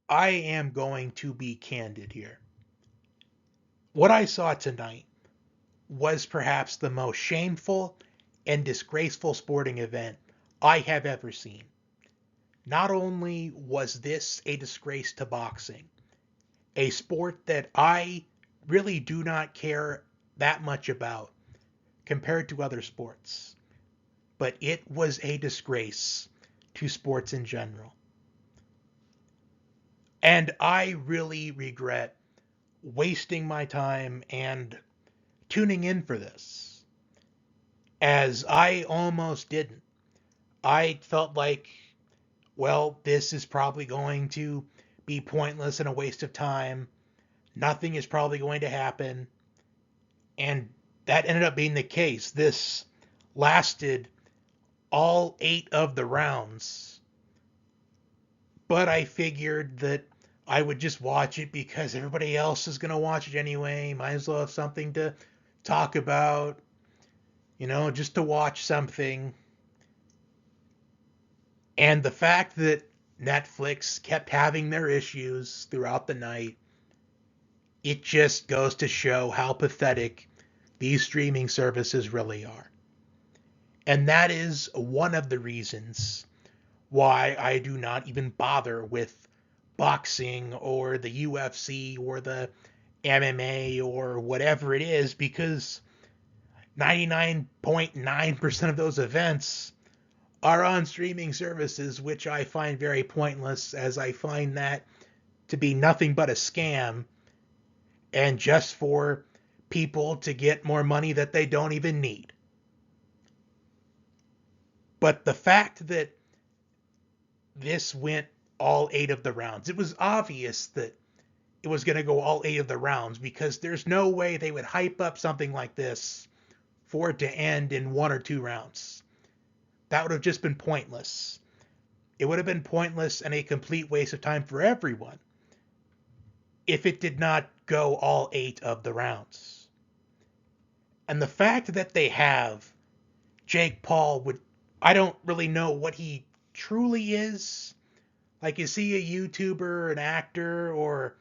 I am going to be candid here. What I saw tonight was perhaps the most shameful and disgraceful sporting event I have ever seen. Not only was this a disgrace to boxing, a sport that I really do not care that much about compared to other sports, but it was a disgrace to sports in general. And I really regret wasting my time and tuning in for this, as I almost didn't. I felt like, well, this is probably going to be pointless and a waste of time. Nothing is probably going to happen. And that ended up being the case. This lasted all 8 of the rounds, but I figured that I would just watch it because everybody else is going to watch it anyway. Might as well have something to talk about, just to watch something. And the fact that Netflix kept having their issues throughout the night, it just goes to show how pathetic these streaming services really are. And that is one of the reasons why I do not even bother with boxing or the UFC or the MMA or whatever it is, because 99.9% of those events are on streaming services, which I find very pointless, as I find that to be nothing but a scam and just for people to get more money that they don't even need. But the fact that this went all 8 of the rounds, it was obvious that it was going to go all 8 of the rounds, because there's no way they would hype up something like this for it to end in 1 or 2 rounds. That would have just been pointless. It would have been pointless and a complete waste of time for everyone if it did not go all 8 of the rounds. And the fact that they have Jake Paul would, I don't really know what he truly is. Like, is he a YouTuber, an actor, or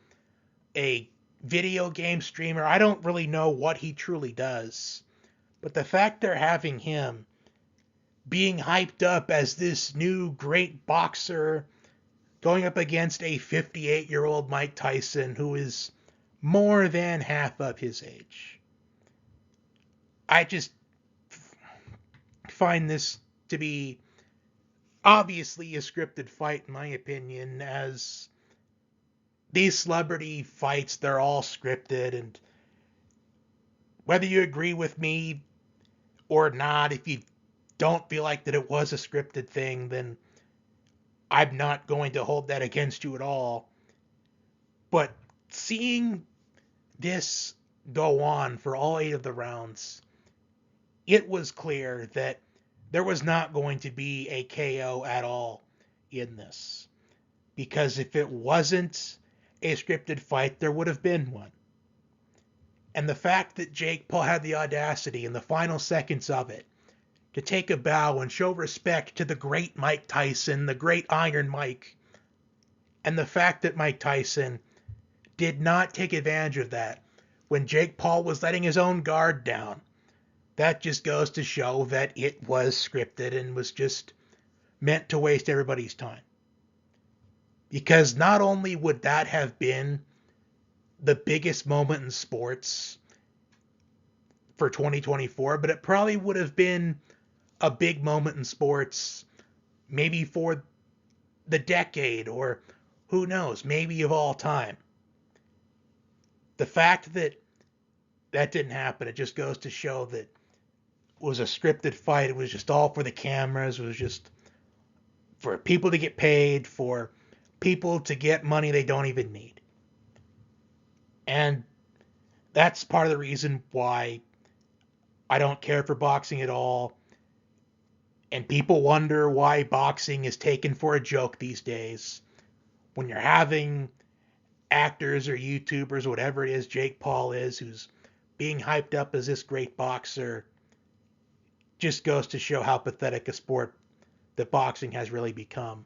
a video game streamer? I don't really know what he truly does. But the fact they're having him being hyped up as this new great boxer going up against a 58-year-old Mike Tyson who is more than half of his age. I just find this to be obviously a scripted fight, in my opinion, as these celebrity fights, they're all scripted. And whether you agree with me or not, if you don't feel like that it was a scripted thing, then I'm not going to hold that against you at all. But seeing this go on for all 8 of the rounds, it was clear that there was not going to be a KO at all in this. Because if it wasn't a scripted fight, there would have been one. And the fact that Jake Paul had the audacity in the final seconds of it to take a bow and show respect to the great Mike Tyson, the great Iron Mike, and the fact that Mike Tyson did not take advantage of that when Jake Paul was letting his own guard down, that just goes to show that it was scripted and was just meant to waste everybody's time. Because not only would that have been the biggest moment in sports for 2024, but it probably would have been a big moment in sports maybe for the decade, or who knows, maybe of all time. The fact that that didn't happen, it just goes to show that it was a scripted fight. It was just all for the cameras. It was just for people to get paid, for people to get money they don't even need. And that's part of the reason why I don't care for boxing at all. And people wonder why boxing is taken for a joke these days. When you're having actors or YouTubers, whatever it is Jake Paul is, who's being hyped up as this great boxer, just goes to show how pathetic a sport that boxing has really become.